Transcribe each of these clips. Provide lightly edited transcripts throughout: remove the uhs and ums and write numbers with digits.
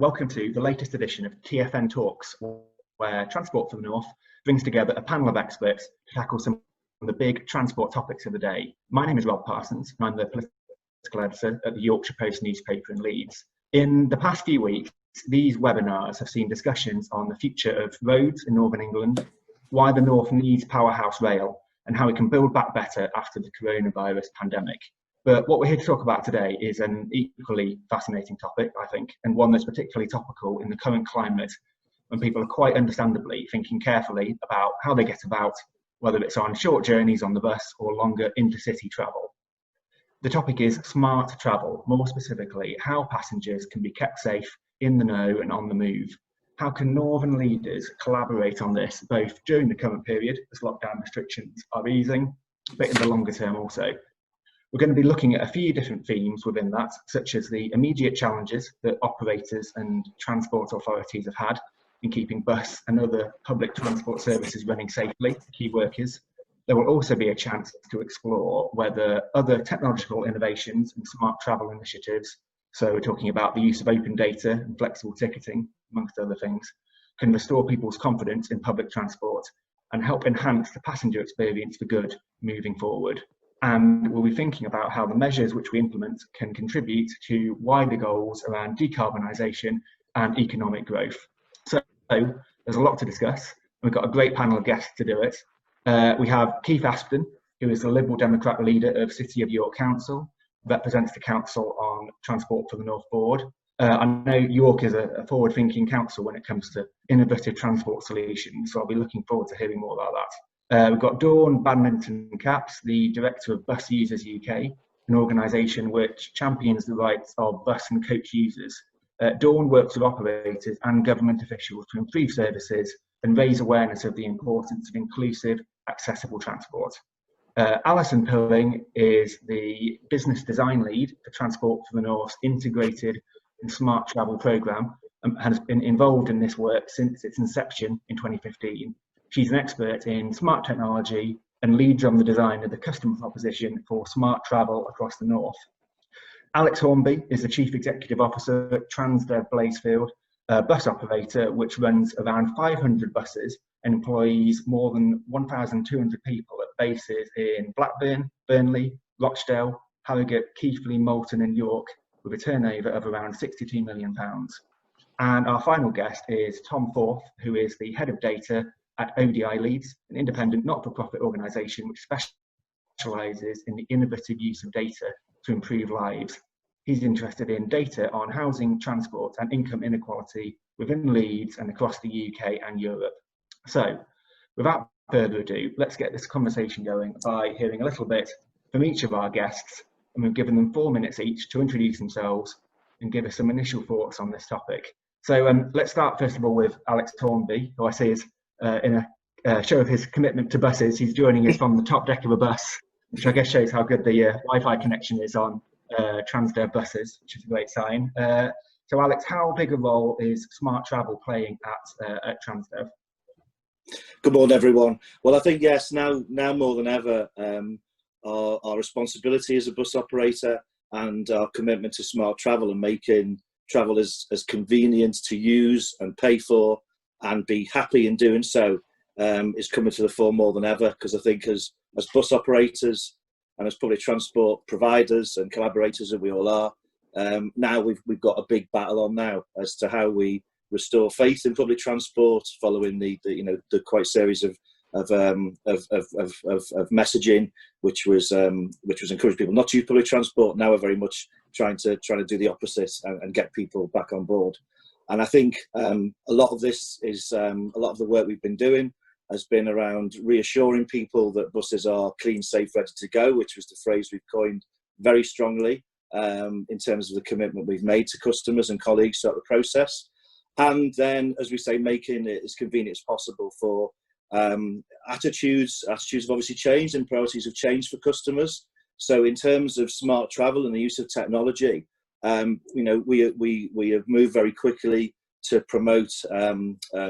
welcome to the latest edition of TFN Talks, where Transport for the North brings together a panel of experts to tackle some of the big transport topics of the day. My name is Rob Parsons, and I'm the political editor at the Yorkshire Post newspaper in Leeds. In the past few weeks, these webinars have seen discussions on the future of roads in Northern England, why the North needs powerhouse rail, and how we can build back better after the coronavirus pandemic. But what we're here to talk about today is an equally fascinating topic, I think, and one that's particularly topical in the current climate, when people are quite understandably thinking carefully about how they get about, whether it's on short journeys on the bus or longer intercity travel. The topic is smart travel, more specifically, how passengers can be kept safe, in the know and on the move. How can Northern leaders collaborate on this, both during the current period, as lockdown restrictions are easing, but in the longer term also. We're going to be looking at a few different themes within that, such as the immediate challenges that operators and transport authorities have had in keeping bus and other public transport services running safely for key workers. There will also be a chance to explore whether other technological innovations and smart travel initiatives, so we're talking about the use of open data and flexible ticketing, amongst other things, can restore people's confidence in public transport and help enhance the passenger experience for good moving forward. And we'll be thinking about how the measures which we implement can contribute to wider goals around decarbonisation and economic growth. So there's a lot to discuss. We've got a great panel of guests to do it. We have Keith Aspden, who is the Liberal Democrat leader of City of York Council, represents the council on Transport for the North Board. I know York is a forward-thinking council when it comes to innovative transport solutions, so I'll be looking forward to hearing more about that. We've got Dawn Badminton-Capps, the Director of Bus Users UK, an organisation which champions the rights of bus and coach users. Dawn works with operators and government officials to improve services and raise awareness of the importance of inclusive, accessible transport. Alison is the Business Design Lead for Transport for the North's integrated and smart travel programme and has been involved in this work since its inception in 2015. She's an expert in smart technology and leads on the design of the customer proposition for smart travel across the North. Alex Hornby is the Chief Executive Officer at Transdev Blazefield, a bus operator which runs around 500 buses and employs more than 1,200 people at bases in Blackburn, Burnley, Rochdale, Harrogate, Keighley, Moulton and York, with a turnover of around £62 million. And our final guest is Tom Forth, who is the Head of Data at ODI Leeds, an independent not-for-profit organisation which specialises in the innovative use of data to improve lives. He's interested in data on housing, transport and income inequality within Leeds and across the UK and Europe. So, without further ado, let's get this conversation going by hearing a little bit from each of our guests, and we've given them 4 minutes each to introduce themselves and give us some initial thoughts on this topic. So let's start first of all with Alex Hornby, who I see is in a show of his commitment to buses. He's joining us from the top deck of a bus, which I guess shows how good the Wi-Fi connection is on Transdev buses, which is a great sign. So Alex, how big a role is smart travel playing at Transdev? Good morning, everyone. Well, I think, yes, now more than ever, our responsibility as a bus operator and our commitment to smart travel and making travel as convenient to use and pay for and be happy in doing so is coming to the fore more than ever, because I think as bus operators and as public transport providers and collaborators that we all are, now we've got a big battle on now as to how we restore faith in public transport following the quite series of messaging which was encouraging people not to use public transport. Now we're very much trying to do the opposite and get people back on board. And I think a lot of this is a lot of the work we've been doing has been around reassuring people that buses are clean, safe, ready to go, which was the phrase we've coined very strongly in terms of the commitment we've made to customers and colleagues throughout the process. And then, as we say, making it as convenient as possible for attitudes have obviously changed and priorities have changed for customers. So in terms of smart travel and the use of technology, we have moved very quickly to promote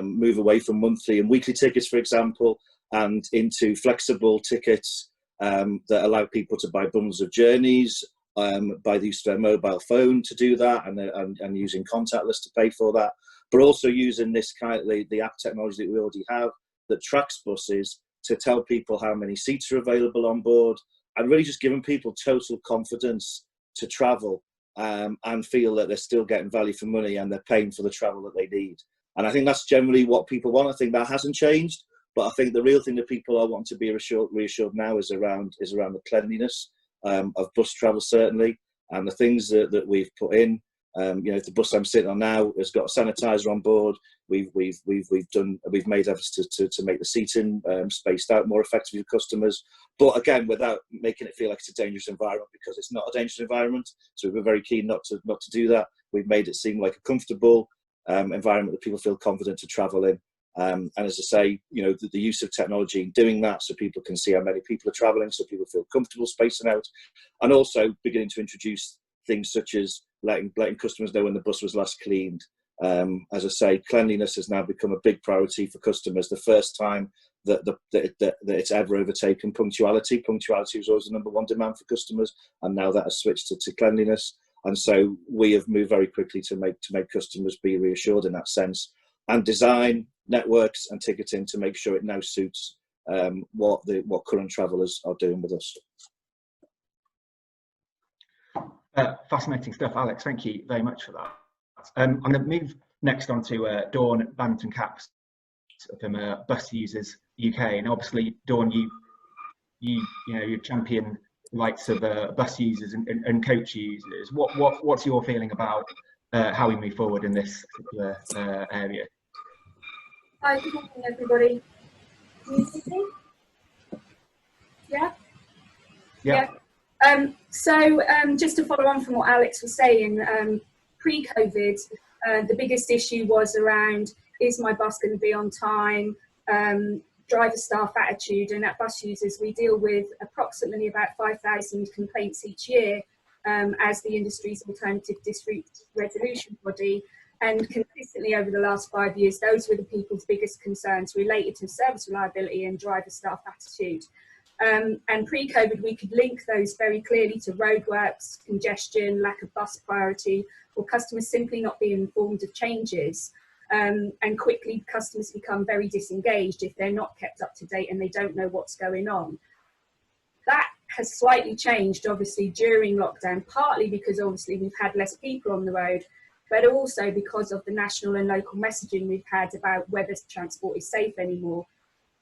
move away from monthly and weekly tickets, for example, and into flexible tickets that allow people to buy bundles of journeys by the use of their mobile phone to do that, and using contactless to pay for that, but also using this kind of the app technology that we already have that tracks buses to tell people how many seats are available on board, and really just giving people total confidence to travel, and feel that they're still getting value for money and they're paying for the travel that they need. And I think that's generally what people want. I think that hasn't changed, but I think the real thing that people are wanting to be reassured now is around the cleanliness of bus travel, certainly, and the things that we've put in. You know, the bus I'm sitting on now has got a sanitizer on board. We've made efforts to make the seating spaced out more effectively for customers, but again, without making it feel like it's a dangerous environment, because it's not a dangerous environment. So we're very keen not to do that. We've made it seem like a comfortable environment that people feel confident to travel in. And as I say, you know, the use of technology in doing that, so people can see how many people are travelling, so people feel comfortable spacing out, and also beginning to introduce things such as letting customers know when the bus was last cleaned. As I say, cleanliness has now become a big priority for customers. The first time that it's ever overtaken punctuality. Punctuality was always the #1 demand for customers, and now that has switched to cleanliness. And so we have moved very quickly to make customers be reassured in that sense, and design networks and ticketing to make sure it now suits what current travellers are doing with us. Fascinating stuff, Alex. Thank you very much for that. I'm going to move next on to Dawn Badminton-Capps from Bus Users UK, and obviously, Dawn, you champion the rights of bus users and coach users. What's your feeling about how we move forward in this particular area? Hi, good morning, everybody. Can you see me? Yeah? Yeah. So just to follow on from what Alex was saying, pre-COVID, the biggest issue was around, is my bus going to be on time, driver staff attitude, and at Bus Users we deal with approximately about 5,000 complaints each year as the industry's alternative dispute resolution body. And consistently over the last 5 years, those were the people's biggest concerns related to service reliability and driver staff attitude. And pre-COVID, we could link those very clearly to roadworks, congestion, lack of bus priority, or customers simply not being informed of changes. And quickly, customers become very disengaged if they're not kept up to date and they don't know what's going on. That has slightly changed, obviously, during lockdown, partly because obviously we've had less people on the road, but also because of the national and local messaging we've had about whether transport is safe anymore.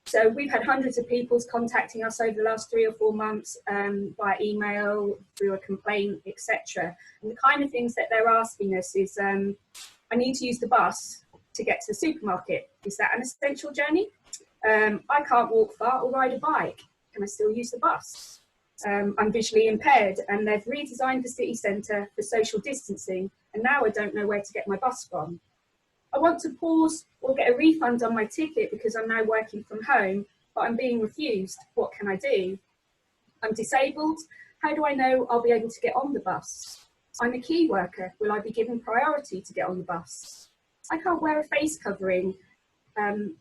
So we've had hundreds of people contacting us over the last 3 or 4 months via email, through a complaint, etc. And the kind of things that they're asking us is, I need to use the bus to get to the supermarket. Is that an essential journey? I can't walk far or ride a bike. Can I still use the bus? I'm visually impaired, and they've redesigned the city centre for social distancing, and now I don't know where to get my bus from. I want to pause or get a refund on my ticket because I'm now working from home, but I'm being refused. What can I do? I'm disabled. How do I know I'll be able to get on the bus? I'm a key worker. Will I be given priority to get on the bus? I can't wear a face covering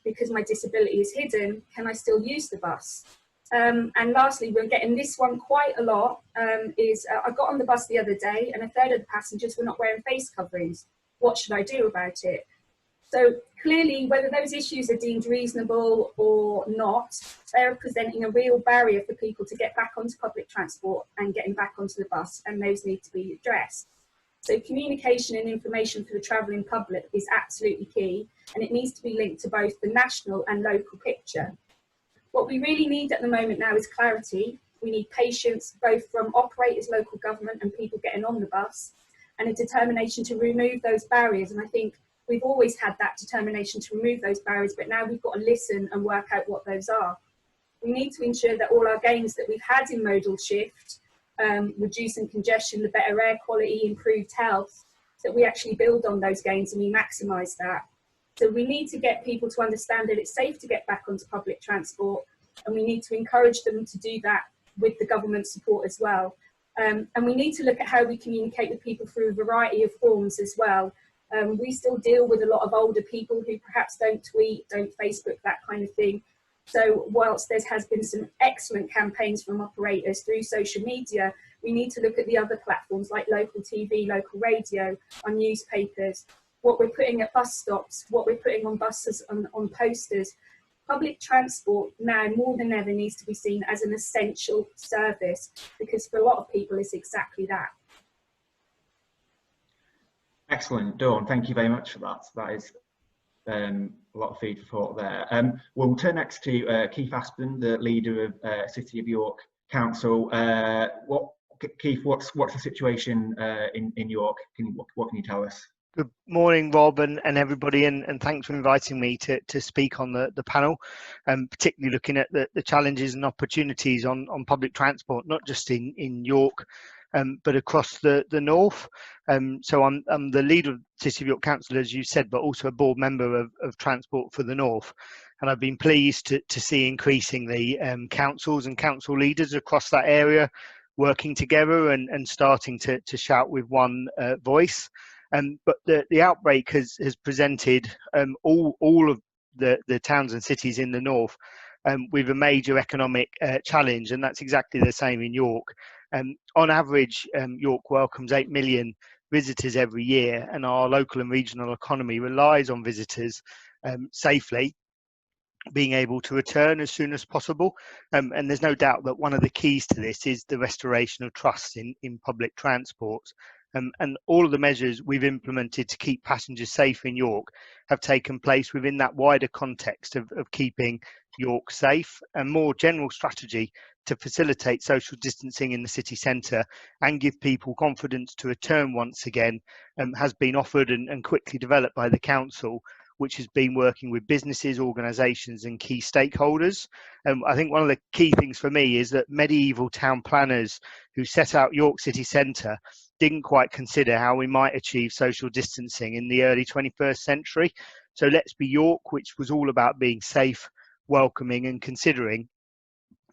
because my disability is hidden. Can I still use the bus? And lastly, we're getting this one quite a lot, I got on the bus the other day and a third of the passengers were not wearing face coverings. What should I do about it? So clearly, whether those issues are deemed reasonable or not, they're presenting a real barrier for people to get back onto public transport and getting back onto the bus, and those need to be addressed. So communication and information for the travelling public is absolutely key, and it needs to be linked to both the national and local picture. What we really need at the moment now is clarity. We need patience, both from operators, local government and people getting on the bus, and a determination to remove those barriers. And I think we've always had that determination to remove those barriers, but now we've got to listen and work out what those are. We need to ensure that all our gains that we've had in modal shift, reducing congestion, the better air quality, improved health, that we actually build on those gains and we maximise that. So we need to get people to understand that it's safe to get back onto public transport, and we need to encourage them to do that with the government support as well. And we need to look at how we communicate with people through a variety of forms as well. We still deal with a lot of older people who perhaps don't tweet, don't Facebook, that kind of thing. So whilst there has been some excellent campaigns from operators through social media, We need to look at the other platforms like local TV, local radio, our newspapers, what we're putting at bus stops, what we're putting on buses, on posters. Public transport now more than ever needs to be seen as an essential service, because for a lot of people it's exactly that. Excellent, Dawn. Thank you very much for that. That is a lot of feed for thought there. We'll turn next to Keith Aspden, the leader of City of York Council. Keith, what's the situation in York? What can you tell us? Good morning, Rob, and everybody, and thanks for inviting me to speak on the panel, particularly looking at the challenges and opportunities on public transport, not just in York, but across the north. So I'm the leader of City of York Council, as you said, but also a board member of Transport for the North. And I've been pleased to see increasingly councils and council leaders across that area working together and starting to shout with one voice. But the outbreak has presented all of the towns and cities in the north with a major economic challenge, and that's exactly the same in York. On average, York welcomes 8 million visitors every year, and our local and regional economy relies on visitors safely being able to return as soon as possible. And there's no doubt that one of the keys to this is the restoration of trust in public transport. And all of the measures we've implemented to keep passengers safe in York have taken place within that wider context of keeping York safe. A more general strategy to facilitate social distancing in the city centre and give people confidence to return once again has been offered and quickly developed by the council, which has been working with businesses, organisations and key stakeholders. I think one of the key things for me is that medieval town planners who set out York city centre didn't quite consider how we might achieve social distancing in the early 21st century. So Let's Be York, which was all about being safe, welcoming and considering,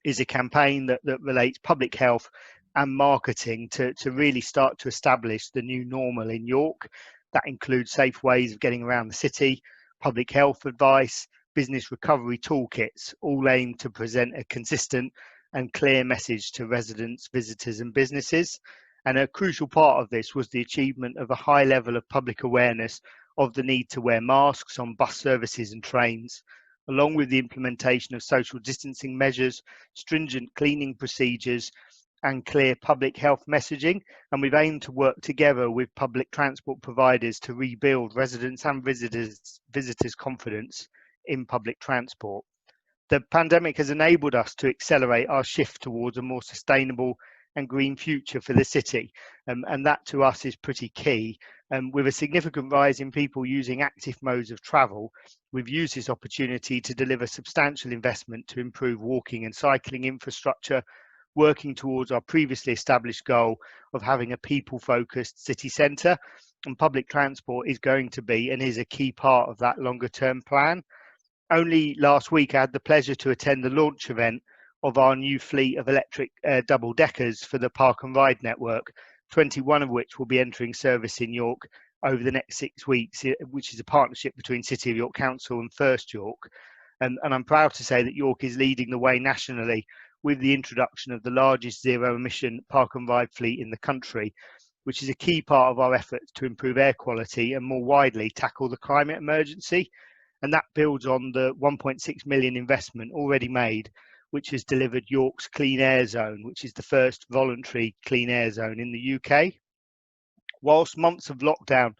is a campaign that relates public health and marketing to really start to establish the new normal in York. That includes safe ways of getting around the city, public health advice, business recovery toolkits, all aimed to present a consistent and clear message to residents, visitors and businesses. And a crucial part of this was the achievement of a high level of public awareness of the need to wear masks on bus services and trains, along with the implementation of social distancing measures, stringent cleaning procedures and clear public health messaging. And we've aimed to work together with public transport providers to rebuild residents and visitors' confidence in public transport. The pandemic has enabled us to accelerate our shift towards a more sustainable and green future for the city, and that to us is pretty key. With a significant rise in people using active modes of travel, we've used this opportunity to deliver substantial investment to improve walking and cycling infrastructure, working towards our previously established goal of having a people-focused city centre, and public transport is going to be and is a key part of that longer-term plan. Only last week I had the pleasure to attend the launch event of our new fleet of electric double-deckers for the Park and Ride network, 21 of which will be entering service in York over the next 6 weeks, which is a partnership between City of York Council and First York. And I'm proud to say that York is leading the way nationally with the introduction of the largest zero-emission Park and Ride fleet in the country, which is a key part of our efforts to improve air quality and more widely tackle the climate emergency. And that builds on the 1.6 million investment already made, which has delivered York's Clean Air Zone, which is the first voluntary clean air zone in the UK. Whilst months of lockdown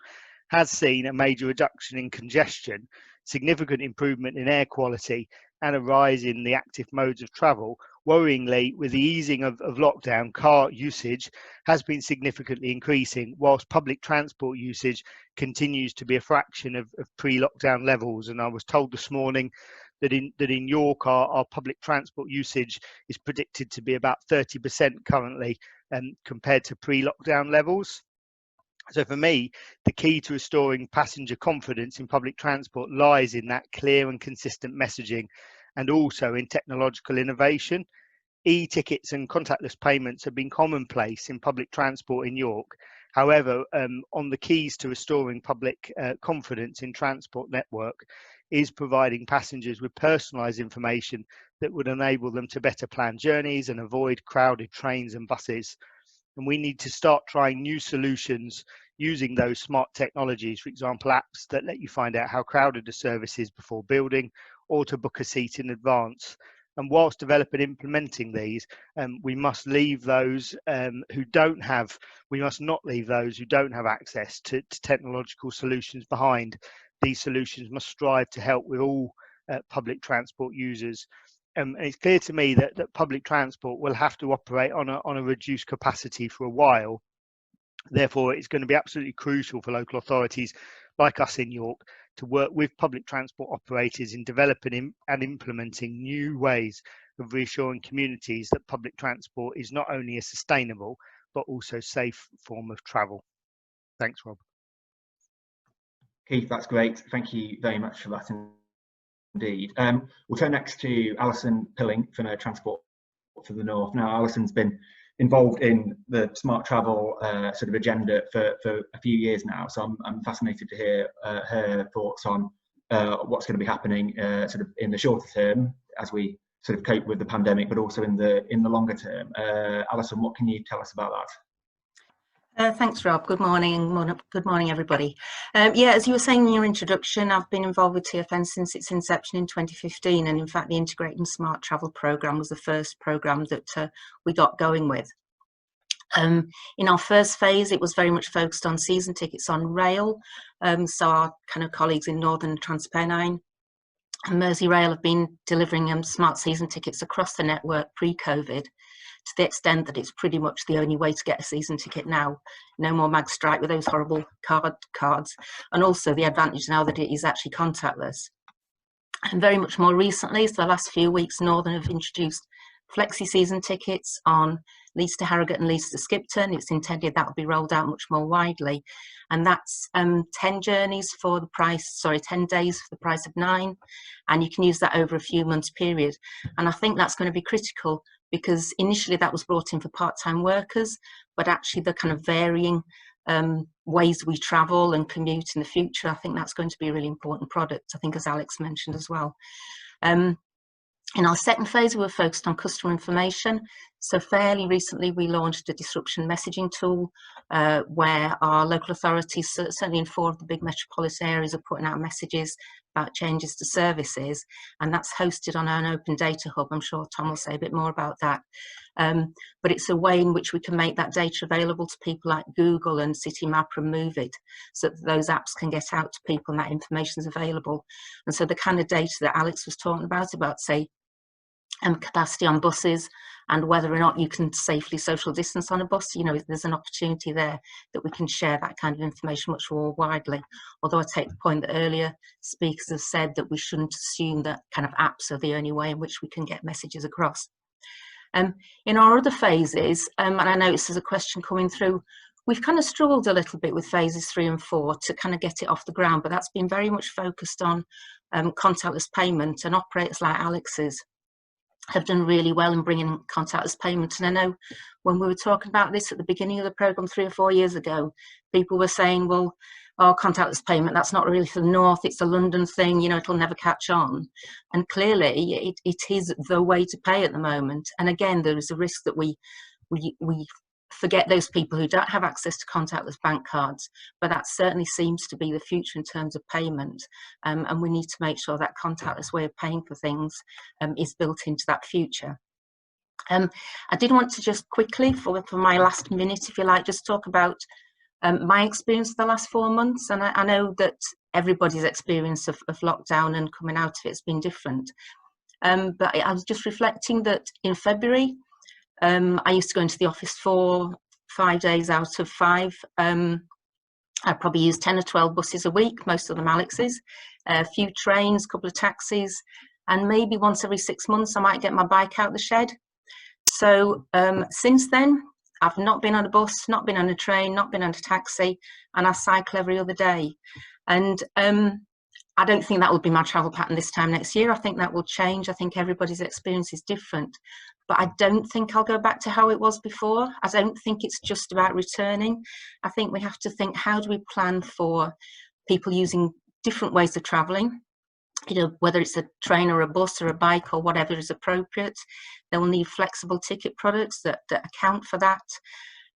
has seen a major reduction in congestion, significant improvement in air quality and a rise in the active modes of travel, worryingly, with the easing of lockdown, car usage has been significantly increasing, whilst public transport usage continues to be a fraction of pre-lockdown levels. And I was told this morning that in York, our public transport usage is predicted to be about 30% currently, compared to pre-lockdown levels. So for me, the key to restoring passenger confidence in public transport lies in that clear and consistent messaging, and also in technological innovation. E-tickets and contactless payments have been commonplace in public transport in York. However, on the keys to restoring public confidence in transport network is providing passengers with personalised information that would enable them to better plan journeys and avoid crowded trains and buses. And we need to start trying new solutions using those smart technologies, for example, apps that let you find out how crowded a service is before building, or to book a seat in advance. And whilst developing and implementing these, we must leave those we must not leave those who don't have access to technological solutions behind. These solutions must strive to help with all public transport users. And it's clear to me that public transport will have to operate on a reduced capacity for a while. Therefore, it's going to be absolutely crucial for local authorities like us in York to work with public transport operators in developing and implementing new ways of reassuring communities that public transport is not only a sustainable but also safe form of travel. Thanks, Rob. Keith, that's great. Thank you very much for that indeed. We'll turn next to Alison Pilling from Transport for the North. Now, Alison's been involved in the smart travel sort of agenda for a few years now, so I'm fascinated to hear her thoughts on what's going to be happening sort of in the shorter term as we sort of cope with the pandemic, but also in the longer term. Alison, what can you tell us about that? Thanks, Rob. Good morning. Good morning, everybody. Yeah, as you were saying in your introduction, I've been involved with TFN since its inception in 2015, and in fact, the Integrating Smart Travel programme was the first programme that we got going with. In our first phase, it was very much focused on season tickets on rail. So our kind of colleagues in Northern Transpennine and Merseyrail have been delivering smart season tickets across the network pre-COVID, to the extent that it's pretty much the only way to get a season ticket now. No more mag strike with those horrible cards, and also the advantage now that it is actually contactless. And very much more recently, so the last few weeks, Northern have introduced flexi season tickets on Leeds to Harrogate and Leeds to Skipton. It's intended that will be rolled out much more widely, and that's 10 journeys for the price, 10 days for the price of 9, and you can use that over a few months period. And I think that's going to be critical, because initially that was brought in for part-time workers, but actually the kind of varying ways we travel and commute in the future, I think that's going to be a really important product, I think, as Alex mentioned as well. In our second phase, we were focused on customer information. So fairly recently, we launched a disruption messaging tool where our local authorities, certainly in 4 of the big metropolitan areas, are putting out messages about changes to services. And that's hosted on an open data hub. I'm sure Tom will say a bit more about that. But it's a way in which we can make that data available to people like Google and Citymapper and Move It, so that those apps can get out to people and that information is available. And so the kind of data that Alex was talking about, say, capacity on buses and whether or not you can safely social distance on a bus, there's an opportunity there that we can share that kind of information much more widely. Although I take the point that earlier speakers have said that we shouldn't assume that kind of apps are the only way in which we can get messages across. In our other phases, and I noticed there's a question coming through, we've kind of struggled a little bit with phases 3 and 4 to kind of get it off the ground, but that's been very much focused on contactless payment, and operators like Alex's have done really well in bringing contactless payment. And I know when we were talking about this at the beginning of the programme 3 or 4 years ago, people were saying, well, contactless payment, that's not really for the North, it's a London thing, it'll never catch on. And clearly it is the way to pay at the moment. And again, there is a risk that we forget those people who don't have access to contactless bank cards, but that certainly seems to be the future in terms of payment, and we need to make sure that contactless way of paying for things is built into that future. I did want to just quickly, for my last minute, if you like, just talk about my experience of the last 4 months. And I know that everybody's experience of lockdown and coming out of it has been different, but I was just reflecting that in February, I used to go into the office for 5 days out of 5. I probably used 10 or 12 buses a week, most of them Alex's, a few trains, a couple of taxis, and maybe once every 6 months I might get my bike out the shed. So since then, I've not been on a bus, not been on a train, not been on a taxi, and I cycle every other day. And I don't think that will be my travel pattern this time next year. I think that will change. I think everybody's experience is different. But I don't think I'll go back to how it was before. I don't think it's just about returning. I think we have to think, how do we plan for people using different ways of travelling? Whether it's a train or a bus or a bike or whatever is appropriate. They will need flexible ticket products that account for that.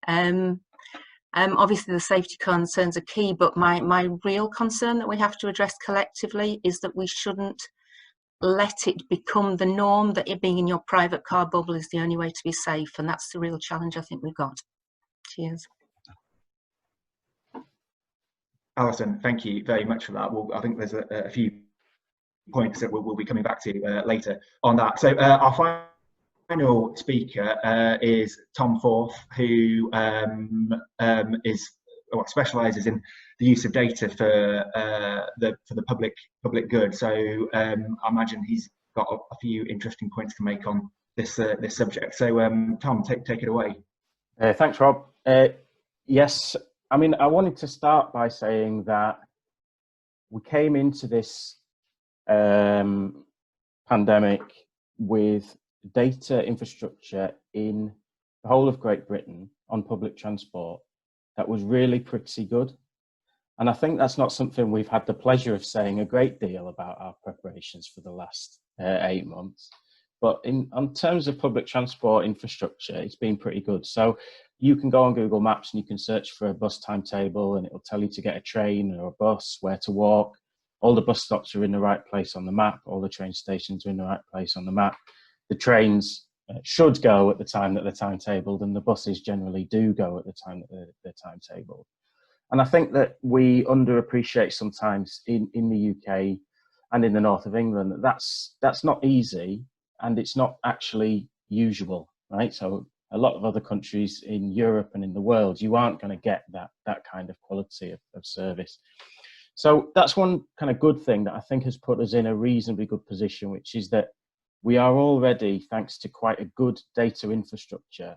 Obviously the safety concerns are key, but my real concern that we have to address collectively is that we shouldn't let it become the norm that it being in your private car bubble is the only way to be safe, and that's the real challenge I think we've got. Cheers. Alison, thank you very much for that. Well, I think there's a few points that we'll be coming back to later on that. So our final speaker is Tom Forth, who specialises in the use of data for the public good. So I imagine he's got a few interesting points to make on this subject. So Tom, take it away. Thanks, Rob. Yes, I mean, I wanted to start by saying that we came into this pandemic with data infrastructure in the whole of Great Britain on public transport that was really pretty good. And I think that's not something we've had the pleasure of saying a great deal about our preparations for the last 8 months. But on terms of public transport infrastructure, it's been pretty good. So you can go on Google Maps and you can search for a bus timetable and it'll tell you to get a train or a bus, where to walk. All the bus stops are in the right place on the map. All the train stations are in the right place on the map. The trains should go at the time that they're timetabled, and the buses generally do go at the time that they're timetabled. And I think that we underappreciate sometimes in the UK and in the north of England that that's not easy, and it's not actually usual, right? So a lot of other countries in Europe and in the world, you aren't going to get that kind of quality of service. So that's one kind of good thing that I think has put us in a reasonably good position, which is that we are already, thanks to quite a good data infrastructure,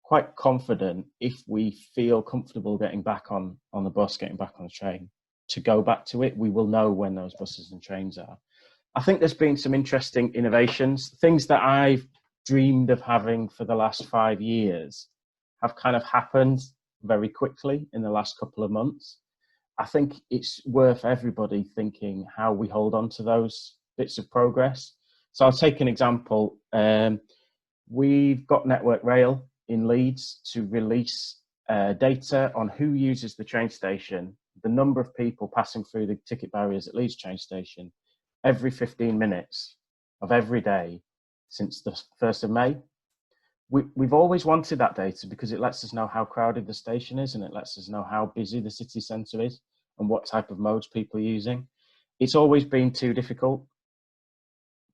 quite confident, if we feel comfortable getting back on the bus, getting back on the train, to go back to it. We will know when those buses and trains are. I think there's been some interesting innovations. Things that I've dreamed of having for the last 5 years have kind of happened very quickly in the last couple of months. I think it's worth everybody thinking how we hold on to those bits of progress. So I'll take an example. We've got Network Rail in Leeds to release data on who uses the train station, the number of people passing through the ticket barriers at Leeds train station every 15 minutes of every day since the 1st of May. We've always wanted that data because it lets us know how crowded the station is, and it lets us know how busy the city centre is and what type of modes people are using. It's always been too difficult.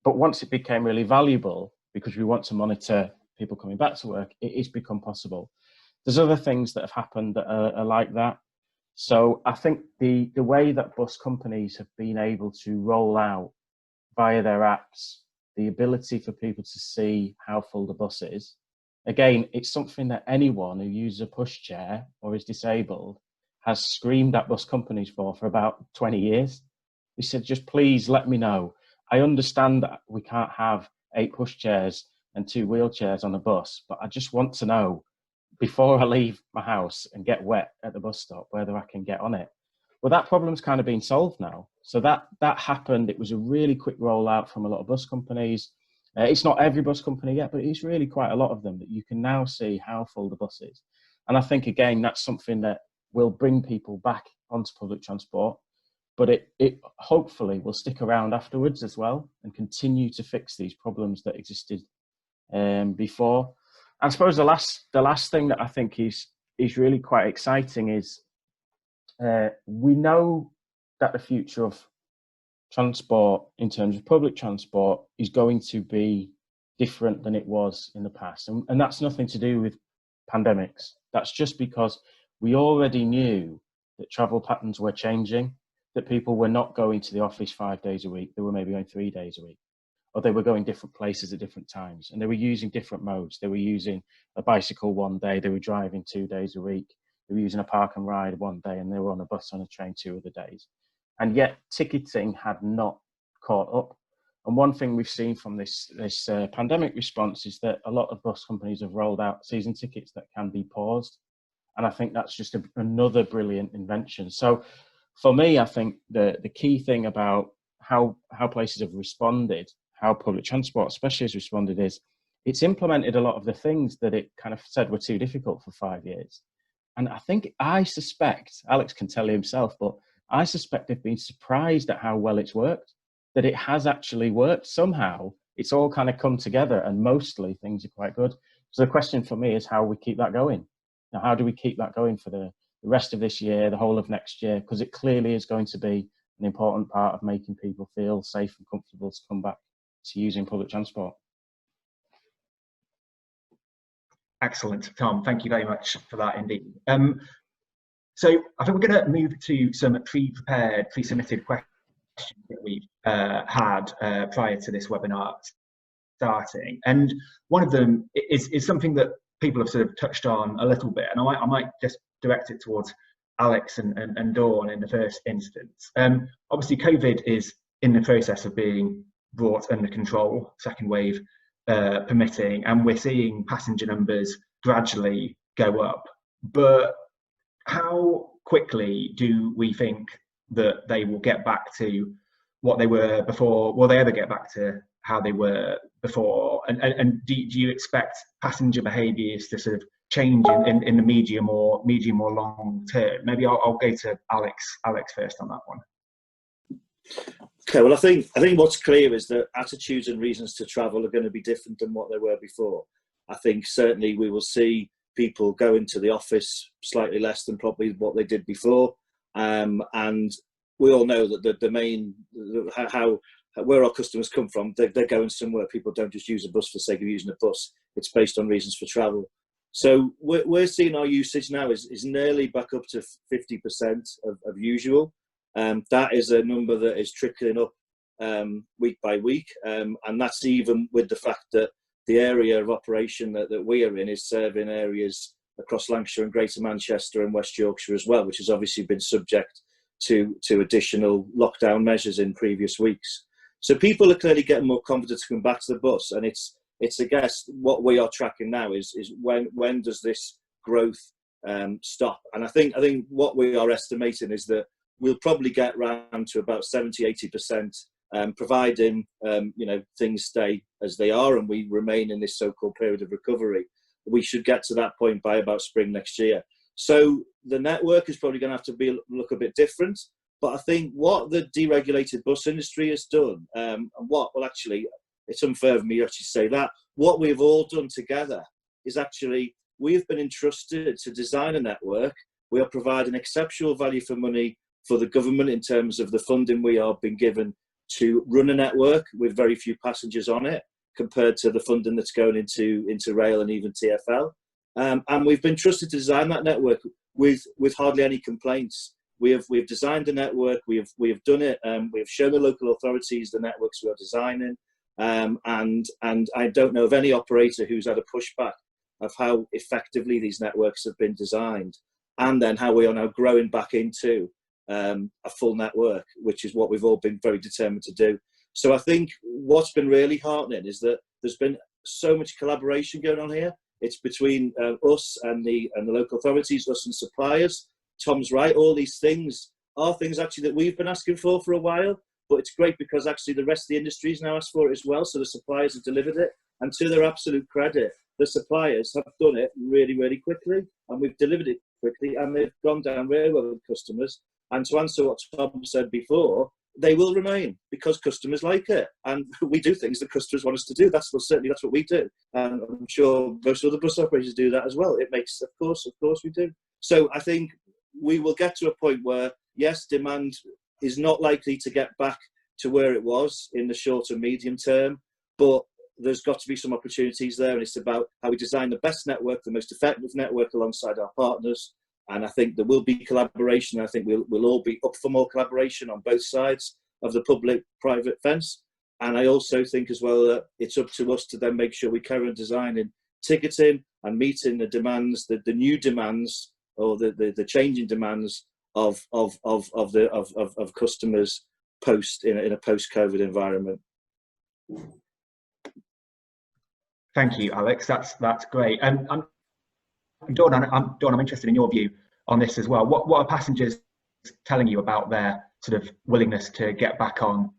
But once it became really valuable, because we want to monitor people coming back to work, it's become possible. There's other things that have happened that are like that. So I think the way that bus companies have been able to roll out via their apps, the ability for people to see how full the bus is, again, it's something that anyone who uses a pushchair or is disabled has screamed at bus companies for about 20 years. They said, just please let me know. I understand that we can't have 8 pushchairs and 2 wheelchairs on a bus, but I just want to know before I leave my house and get wet at the bus stop whether I can get on it. Well, that problem's kind of been solved now. So that happened. It was a really quick rollout from a lot of bus companies. It's not every bus company yet, but it's really quite a lot of them that you can now see how full the bus is. And I think, again, that's something that will bring people back onto public transport, but it hopefully will stick around afterwards as well and continue to fix these problems that existed before. I suppose the last thing that I think is really quite exciting is we know that the future of transport in terms of public transport is going to be different than it was in the past. And that's nothing to do with pandemics. That's just because we already knew that travel patterns were changing, that people were not going to the office 5 days a week. They were maybe going 3 days a week, or they were going different places at different times, and they were using different modes. They were using a bicycle one day, they were driving 2 days a week, they were using a park and ride one day, and they were on a bus and a train 2 other days. And yet ticketing had not caught up. And one thing we've seen from this pandemic response is that a lot of bus companies have rolled out season tickets that can be paused. And I think that's just another brilliant invention. So for me, I think the key thing about how places have responded, how public transport especially has responded, is it's implemented a lot of the things that it kind of said were too difficult for 5 years. And I suspect, Alex can tell you himself, but I suspect they've been surprised at how well it's worked, that it has actually worked. Somehow it's all kind of come together and mostly things are quite good. So the question for me is how we keep that going. Now, how do we keep that going for the rest of this year, the whole of next year? Because it clearly is going to be an important part of making people feel safe and comfortable to come back to using public transport. Excellent, Tom. Thank you very much for that indeed. So I think we're going to move to some pre-prepared, pre-submitted questions that we've had prior to this webinar starting. And one of them is something that people have sort of touched on a little bit, and I might just direct it towards Alex and Dawn in the first instance. Obviously, COVID is in the process of being brought under control, second wave permitting, and we're seeing passenger numbers gradually go up. But how quickly do we think that they will get back to what they were before? Will they ever get back to how they were before? And do you expect passenger behaviours to sort of change in the medium or long term? Maybe I'll go to Alex first on that one. Okay, well, I think what's clear is that attitudes and reasons to travel are going to be different than what they were before. I think certainly we will see people go into the office slightly less than probably what they did before, and we all know that the main where our customers come from, they're going somewhere. People don't just use a bus for the sake of using a bus. It's based on reasons for travel. So we're seeing our usage now is nearly back up to 50% of usual. That is a number that is trickling up week by week, and that's even with the fact that the area of operation that we are in is serving areas across Lancashire and Greater Manchester and West Yorkshire as well, which has obviously been subject to additional lockdown measures in previous weeks. So people are clearly getting more confident to come back to the bus, and it's I guess what we are tracking now is when does this growth stop? And I think what we are estimating is that we'll probably get round to about 70-80%, providing things stay as they are and we remain in this so-called period of recovery. We should get to that point by about spring next year. So the network is probably going to have to look a bit different. But I think what the deregulated bus industry has done, actually, it's unfair of me to actually say that, what we've all done together is actually, we've been entrusted to design a network. We are providing exceptional value for money for the government in terms of the funding we are being given to run a network with very few passengers on it, compared to the funding that's going into rail and even TfL. And we've been trusted to design that network with hardly any complaints. We've designed the network, we have done it, we have shown the local authorities the networks we are designing, and I don't know of any operator who's had a pushback of how effectively these networks have been designed, and then how we are now growing back into a full network, which is what we've all been very determined to do. So I think what's been really heartening is that there's been so much collaboration going on here. It's between us and the local authorities, us and suppliers. Tom's right, all these things are things actually that we've been asking for a while, but it's great because actually the rest of the industry has now asked for it as well, so the suppliers have delivered it, and to their absolute credit, the suppliers have done it really, really quickly, and we've delivered it quickly, and they've gone down really well with customers. And to answer what Tom said before, they will remain because customers like it, and we do things that customers want us to do. That's what we do, and I'm sure most other bus operators do that as well. It makes, of course we do. So I think we will get to a point where, yes, demand is not likely to get back to where it was in the short and medium term, but there's got to be some opportunities there, and it's about how we design the best network, the most effective network alongside our partners. And I think there will be collaboration. I think we'll all be up for more collaboration on both sides of the public-private fence. And I also think as well that it's up to us to then make sure we carry on designing ticketing and meeting the demands, the new demands, or the changing demands of customers in a post-COVID environment. Thank you, Alex. That's great. And Dawn, I'm interested in your view on this as well. What are passengers telling you about their sort of willingness to get back on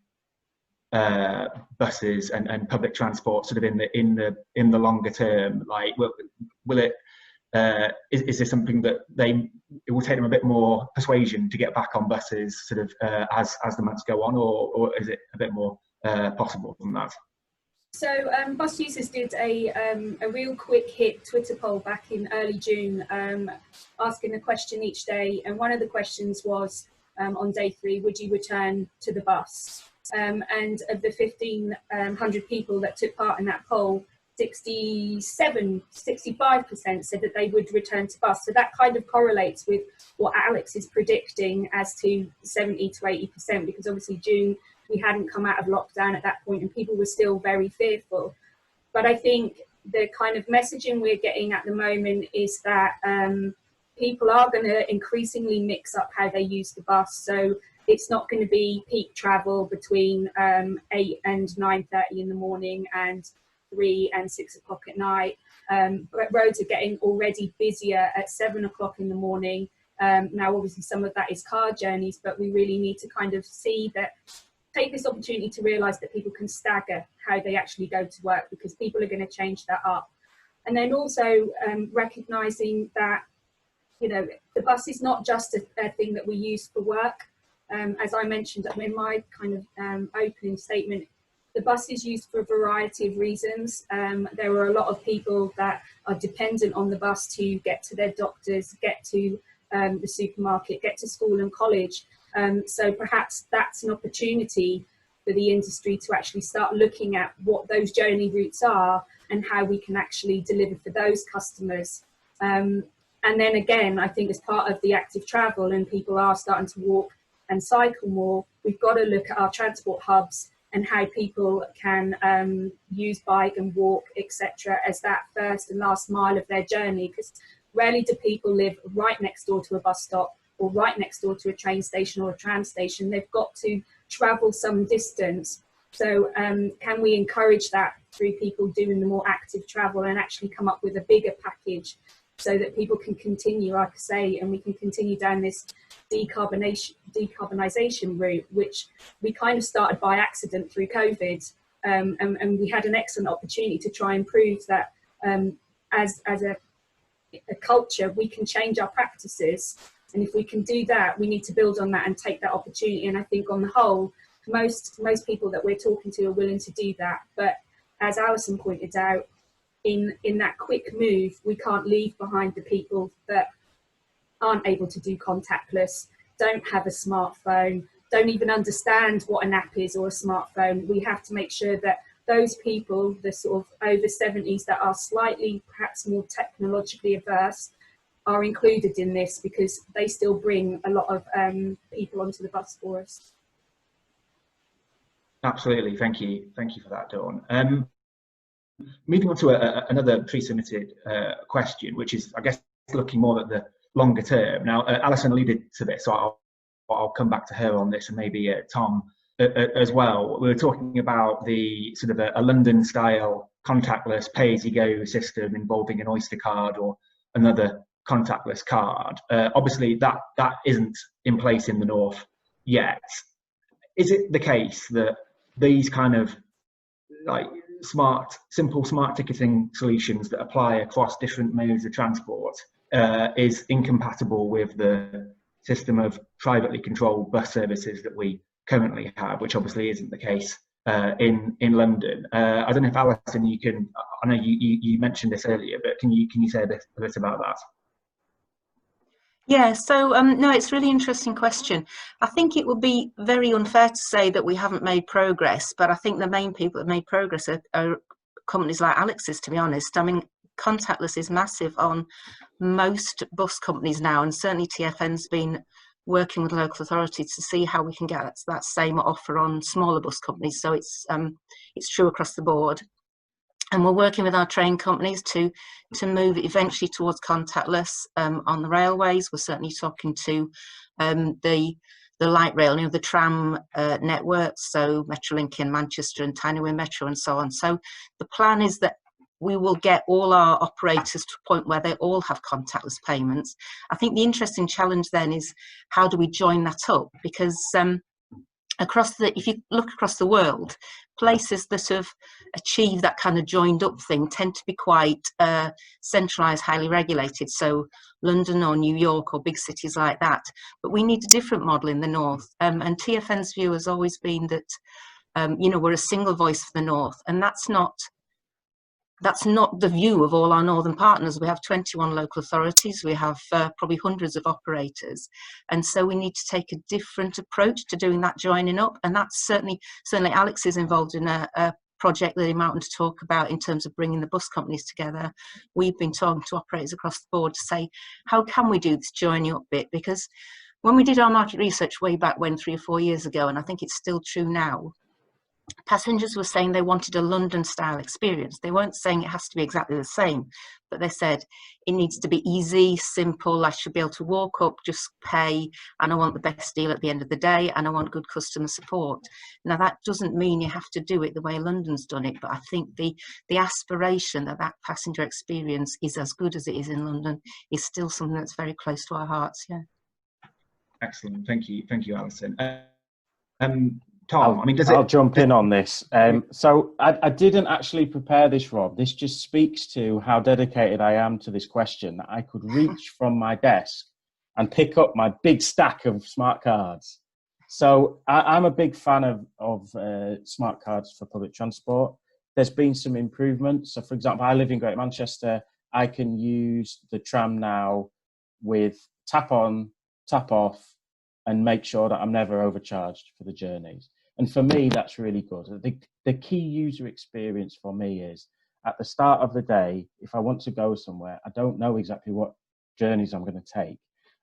buses and public transport sort of in the longer term? Like, will it is this something that it will take them a bit more persuasion to get back on buses sort of as the months go on, or is it a bit more possible than that? So bus users did a real quick hit Twitter poll back in early June, asking a question each day, and one of the questions was on day 3, would you return to the bus? And of the 1,500 people that took part in that poll, 65% said that they would return to bus. So that kind of correlates with what Alex is predicting as to 70 to 80%, because obviously June, we hadn't come out of lockdown at that point and people were still very fearful. But I think the kind of messaging we're getting at the moment is that people are going to increasingly mix up how they use the bus. So it's not going to be peak travel between 8 and 9:30 in the morning and 3 and 6 o'clock at night. But roads are getting already busier at 7 o'clock in the morning. Now, obviously, some of that is car journeys, but we really need to kind of take this opportunity to realise that people can stagger how they actually go to work, because people are going to change that up. And then also recognising that, you know, the bus is not just a thing that we use for work. As I mentioned in my kind of opening statement, the bus is used for a variety of reasons. There are a lot of people that are dependent on the bus to get to their doctors, get to the supermarket, get to school and college. So perhaps that's an opportunity for the industry to actually start looking at what those journey routes are and how we can actually deliver for those customers. And then again, I think as part of the active travel, and people are starting to walk and cycle more, we've got to look at our transport hubs and how people can use bike and walk, etc., as that first and last mile of their journey, because rarely do people live right next door to a bus stop or right next door to a train station or a tram station. They've got to travel some distance. So can we encourage that through people doing the more active travel and actually come up with a bigger package so that people can continue, like I say, and we can continue down this decarbonisation route, which we kind of started by accident through COVID. And we had an excellent opportunity to try and prove that as a culture, we can change our practices. And if we can do that, we need to build on that and take that opportunity. And I think on the whole, most people that we're talking to are willing to do that. But as Alison pointed out, in that quick move, we can't leave behind the people that aren't able to do contactless, don't have a smartphone, don't even understand what an app is or a smartphone. We have to make sure that those people, the sort of over 70s that are slightly perhaps more technologically averse, are included in this, because they still bring a lot of people onto the bus for us. Absolutely, thank you for that, Dawn. Moving on to another pre-submitted question, which is, I guess, looking more at the longer term. Now, Alison alluded to this, so I'll come back to her on this, and maybe Tom as well. We were talking about the sort of a London-style contactless pay-as-you-go system involving an Oyster card or another contactless card. Obviously, that isn't in place in the north yet. Is it the case that these kind of like simple smart ticketing solutions that apply across different modes of transport is incompatible with the system of privately controlled bus services that we currently have, which obviously isn't the case in London? I don't know if Alison, you can. I know you mentioned this earlier, but can you say a bit about that? Yeah, so no, it's a really interesting question. I think it would be very unfair to say that we haven't made progress, but I think the main people that made progress are companies like Alex's, to be honest. I mean, contactless is massive on most bus companies now, and certainly TfN's been working with local authorities to see how we can get that same offer on smaller bus companies. So it's true across the board. And we're working with our train companies to move eventually towards contactless on the railways. We're certainly talking to the light rail, the tram networks, so Metrolink in Manchester and Tyne-y-Wear Metro and so on. So the plan is that we will get all our operators to a point where they all have contactless payments. I think the interesting challenge then is, how do we join that up? Because if you look across the world, places that have achieved that kind of joined up thing tend to be quite centralised, highly regulated. So London or New York or big cities like that. But we need a different model in the north. And TFN's view has always been that, you know, we're a single voice for the north, and that's not the view of all our northern partners. We have 21 local authorities, we have probably hundreds of operators, and so we need to take a different approach to doing that joining up. And that's certainly Alex is involved in a project that he might want to talk about in terms of bringing the bus companies together. We've been talking to operators across the board to say, how can we do this joining up bit? Because when we did our market research way back when, 3 or 4 years ago, and I think it's still true now, passengers were saying they wanted a London style experience. They weren't saying it has to be exactly the same, but they said it needs to be easy, simple. I should be able to walk up, just pay, and I want the best deal at the end of the day, and I want good customer support. Now, that doesn't mean you have to do it the way London's done it, but I think the aspiration that passenger experience is as good as it is in London is still something that's very close to our hearts. Yeah. Excellent. Thank you, Alison. Tom, I'll jump in on this. So I didn't actually prepare this, Rob. This just speaks to how dedicated I am to this question, that I could reach from my desk and pick up my big stack of smart cards. So I'm a big fan of smart cards for public transport. There's been some improvements. So, for example, I live in Greater Manchester. I can use the tram now with tap on, tap off, and make sure that I'm never overcharged for the journeys. And for me, that's really good. The key user experience for me is, at the start of the day, if I want to go somewhere, I don't know exactly what journeys I'm going to take.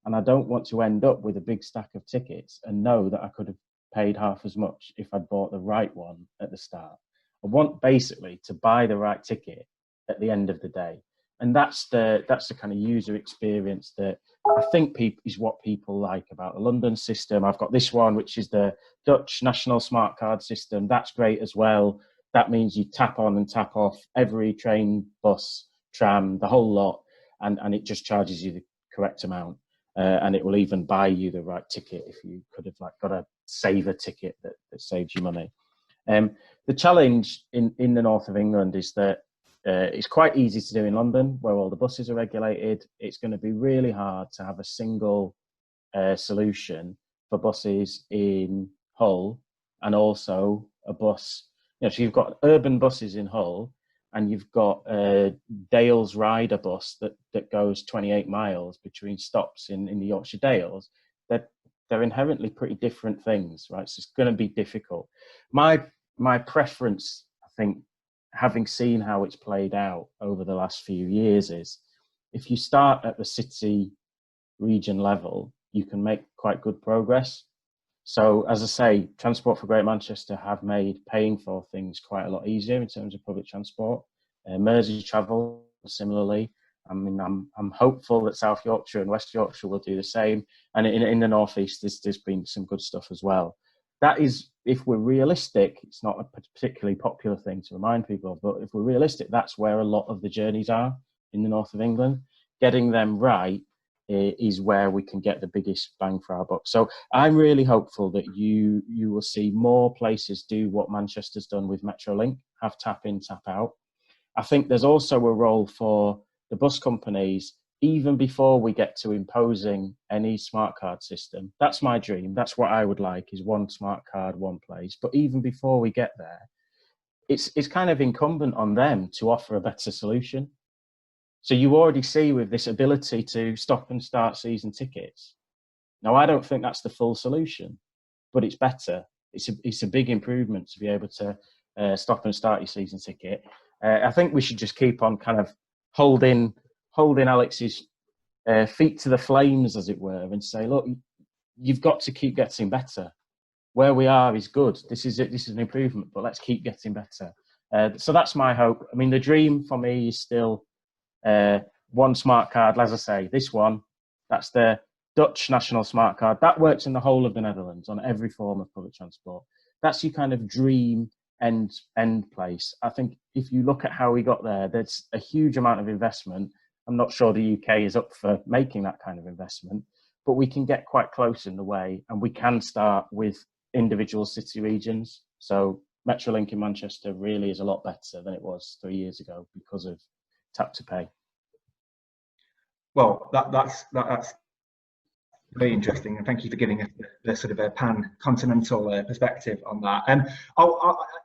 And I don't want to end up with a big stack of tickets and know that I could have paid half as much if I'd bought the right one at the start. I want basically to buy the right ticket at the end of the day. And that's the kind of user experience that I think is what people like about the London system. I've got this one, which is the Dutch National Smart Card system. That's great as well. That means you tap on and tap off every train, bus, tram, the whole lot, and it just charges you the correct amount. And it will even buy you the right ticket if you could have got a saver ticket that saves you money. The challenge in the north of England is that it's quite easy to do in London, where all the buses are regulated. It's going to be really hard to have a single solution for buses in Hull, and also a bus. So you've got urban buses in Hull, and you've got Dales Rider bus that goes 28 miles between stops in the Yorkshire Dales. They're inherently pretty different things, right? So it's going to be difficult. My preference, I think, having seen how it's played out over the last few years, is if you start at the city region level, you can make quite good progress. So, as I say, Transport for Greater Manchester have made paying for things quite a lot easier in terms of public transport. Mersey Travel, similarly. I mean, I'm hopeful that South Yorkshire and West Yorkshire will do the same. And in the North East, there's been some good stuff as well. That is, if we're realistic, it's not a particularly popular thing to remind people of, but if we're realistic, that's where a lot of the journeys are in the north of England. Getting them right is where we can get the biggest bang for our buck. So I'm really hopeful that you will see more places do what Manchester's done with Metrolink, have tap in, tap out. I think there's also a role for the bus companies, even before we get to imposing any smart card system. That's my dream. That's what I would like, is one smart card, one place. But even before we get there, it's kind of incumbent on them to offer a better solution. So you already see with this ability to stop and start season tickets. Now, I don't think that's the full solution, but it's better. It's a big improvement to be able to stop and start your season ticket. I think we should just keep on kind of holding Alex's feet to the flames, as it were, and say, look, you've got to keep getting better. Where we are is good. This is an improvement, but let's keep getting better. So that's my hope. I mean, the dream for me is still one smart card. As I say, this one, that's the Dutch National Smart Card. That works in the whole of the Netherlands on every form of public transport. That's your kind of dream end place. I think if you look at how we got there, there's a huge amount of investment. I'm not sure the UK is up for making that kind of investment, but we can get quite close in the way, and we can start with individual city regions. So Metrolink in Manchester really is a lot better than it was 3 years ago because of tap to pay. Well, that's very interesting, and thank you for giving us the sort of a pan-continental perspective on that.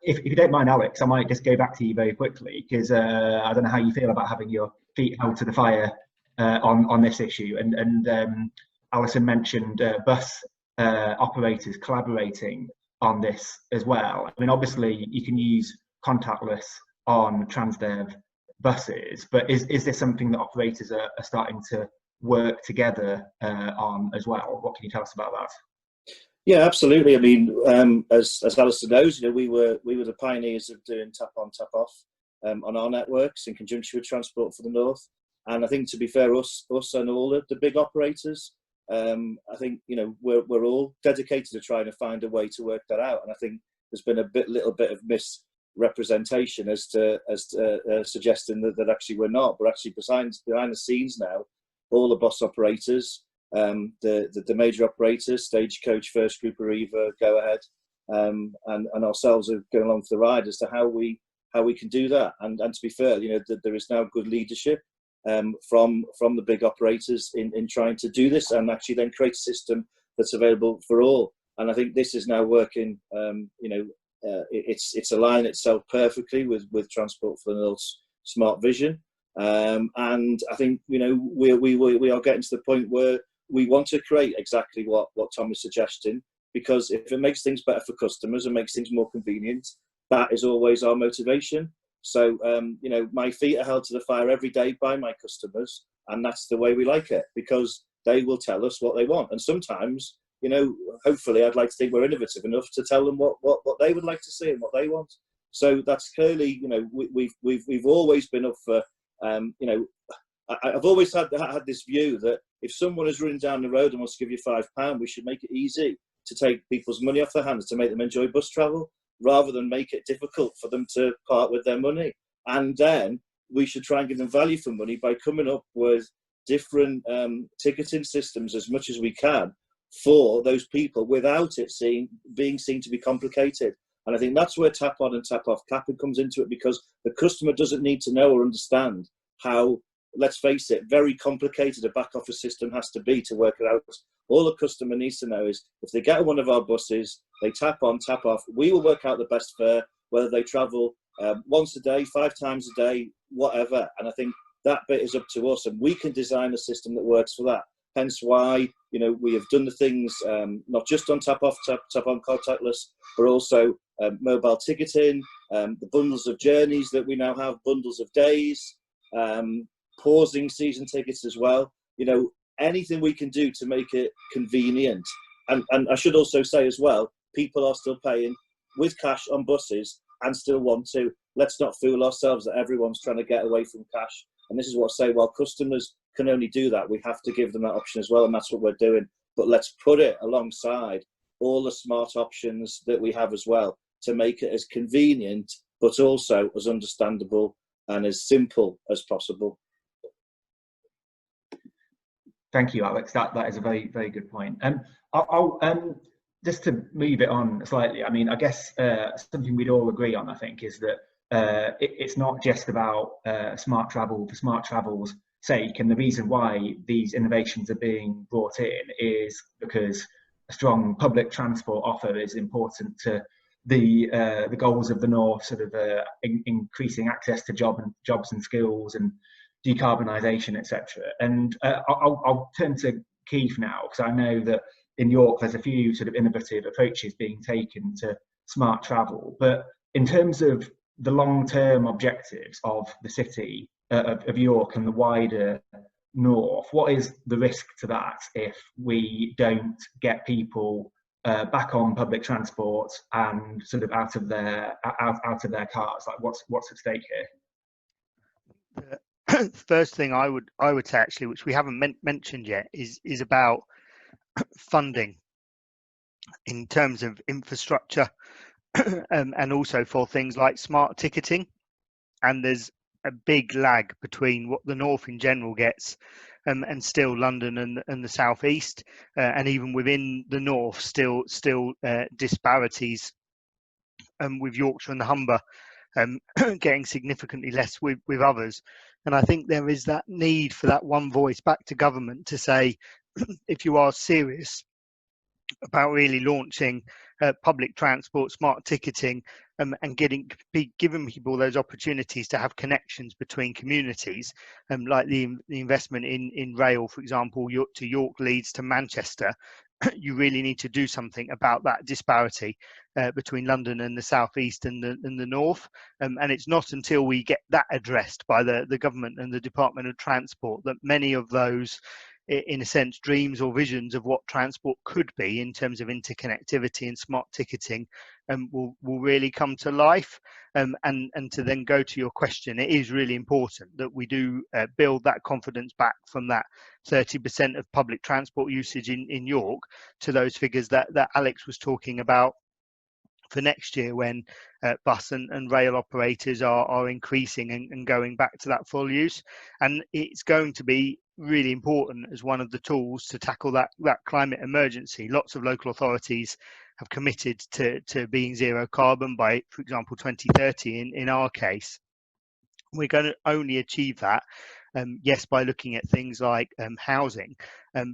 If you don't mind, Alex, I might just go back to you very quickly, because I don't know how you feel about having your feet held to the fire on this issue. And Alison mentioned bus operators collaborating on this as well. I mean, obviously you can use contactless on Transdev buses, but is this something that operators are starting to work together on as well? What can you tell us about that? Yeah, absolutely. I mean, as Alison knows, we were the pioneers of doing tap on, tap off on our networks in conjunction with Transport for the North. And I think, to be fair, us and all of the big operators, I think we're all dedicated to trying to find a way to work that out. And I think there's been a little bit of misrepresentation as to suggesting that actually we're not. We're actually behind the scenes now. All the bus operators, the major operators, Stagecoach, First Group, Arriva, Go Ahead, and ourselves are going along for the ride as to how we can do that. And to be fair, there is now good leadership from the big operators in trying to do this and actually then create a system that's available for all. And I think this is now working. It's aligned itself perfectly with Transport for the North's Smart Vision. And I think we are getting to the point where we want to create exactly what Tom is suggesting, because if it makes things better for customers and makes things more convenient, that is always our motivation. So my feet are held to the fire every day by my customers, and that's the way we like it, because they will tell us what they want. And sometimes, hopefully, I'd like to think we're innovative enough to tell them what they would like to see and what they want. So that's clearly, we've always been up for. I've always had this view that if someone is running down the road and wants to give you £5, we should make it easy to take people's money off their hands to make them enjoy bus travel, rather than make it difficult for them to part with their money. And then we should try and give them value for money by coming up with different ticketing systems as much as we can for those people, without it being seen to be complicated. And I think that's where tap on and tap off capping comes into it, because the customer doesn't need to know or understand how, let's face it, very complicated a back office system has to be to work it out. All the customer needs to know is, if they get on one of our buses, they tap on, tap off, we will work out the best fare, whether they travel once a day, 5 times a day, whatever. And I think that bit is up to us, and we can design a system that works for that. Hence why, we have done the things, not just on tap off, tap on contactless, but also mobile ticketing, the bundles of journeys that we now have, bundles of days, pausing season tickets as well. Anything we can do to make it convenient. And I should also say as well, people are still paying with cash on buses and still want to. Let's not fool ourselves that everyone's trying to get away from cash. And this is what I say, while customers can only do that, we have to give them that option as well, and that's what we're doing. But let's put it alongside all the smart options that we have as well, to make it as convenient, but also as understandable and as simple as possible. Thank you, Alex. That is a very, very good point. I'll just to move it on slightly. I mean, I guess something we'd all agree on, I think, is that it's not just about smart travel for smart travel's sake. And the reason why these innovations are being brought in is because a strong public transport offer is important to the goals of the North, sort of increasing access to jobs and skills and decarbonisation, etc. And I'll turn to Keith now, because I know that in York there's a few sort of innovative approaches being taken to smart travel. But in terms of the long-term objectives of the city of York and the wider North, what is the risk to that if we don't get people back on public transport and sort of out of their cars? Like, what's at stake here? First thing I would say, actually, which we haven't mentioned yet, is about funding in terms of infrastructure, and also for things like smart ticketing. And there's a big lag between what the North in general gets and still London and the South East, and even within the North, still disparities, with Yorkshire and the Humber getting significantly less with others. And I think there is that need for that one voice back to government to say, if you are serious about really launching public transport, smart ticketing, and giving people those opportunities to have connections between communities, like the investment in rail, for example, to York, Leeds to Manchester. You really need to do something about that disparity between London and the South East and the North. And it's not until we get that addressed by the government and the Department of Transport that many of those, in a sense, dreams or visions of what transport could be in terms of interconnectivity and smart ticketing will really come to life. And to then go to your question, it is really important that we do build that confidence back from that 30% of public transport usage in York to those figures that Alex was talking about for next year, when bus and rail operators are increasing and going back to that full use. And it's going to be really important as one of the tools to tackle that climate emergency. Lots of local authorities have committed to being zero carbon by, for example, 2030 in our case. We're going to only achieve that, yes, by looking at things like housing,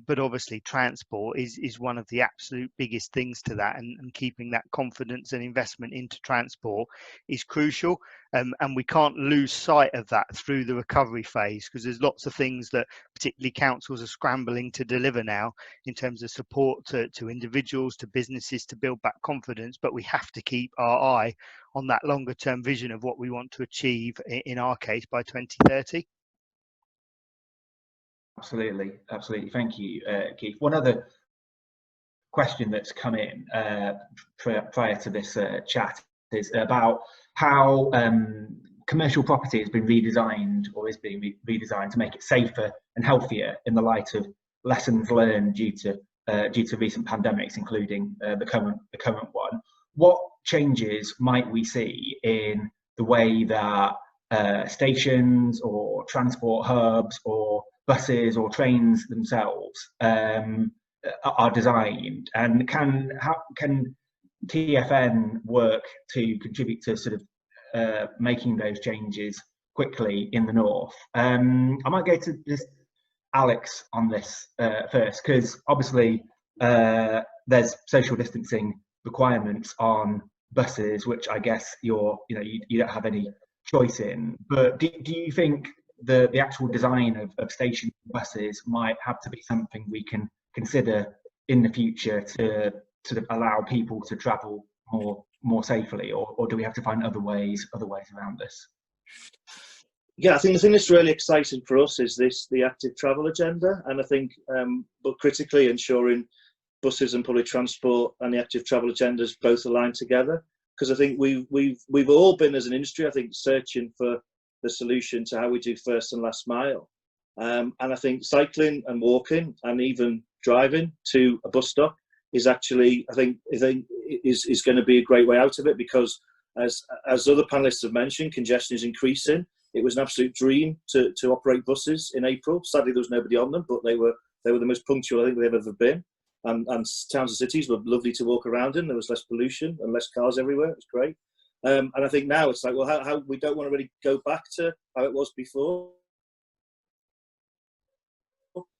but obviously transport is one of the absolute biggest things to that, and keeping that confidence and investment into transport is crucial. And we can't lose sight of that through the recovery phase, because there's lots of things that particularly councils are scrambling to deliver now in terms of support to individuals, to businesses, to build back confidence. But we have to keep our eye on that longer term vision of what we want to achieve, in our case, by 2030. Absolutely. Thank you, Keith. One other question that's come in prior to this chat is about how commercial property has been redesigned, or is being redesigned, to make it safer and healthier in the light of lessons learned due to recent pandemics, including the current one. What changes might we see in the way that stations or transport hubs or buses or trains themselves are designed, and how can TfN work to contribute to sort of making those changes quickly in the North? I might go to just Alex on this first, because obviously there's social distancing requirements on buses, which I guess you don't have any choice in. But do you think the actual design of station buses might have to be something we can consider in the future to sort of allow people to travel more safely, or do we have to find other ways around this? Yeah, I think the thing that's really exciting for us is the active travel agenda, and I think, but critically ensuring buses and public transport and the active travel agendas both align together, because I think we've all been, as an industry, I think, searching for the solution to how we do first and last mile, and I think cycling and walking and even driving to a bus stop is actually, I think is going to be a great way out of it, because as other panelists have mentioned, congestion is increasing. It was an absolute dream to operate buses in April. Sadly, there was nobody on them, but they were the most punctual I think they've ever been. And towns and cities were lovely to walk around in. There was less pollution and less cars everywhere. It was great. And I think now it's like, well, how we don't want to really go back to how it was before.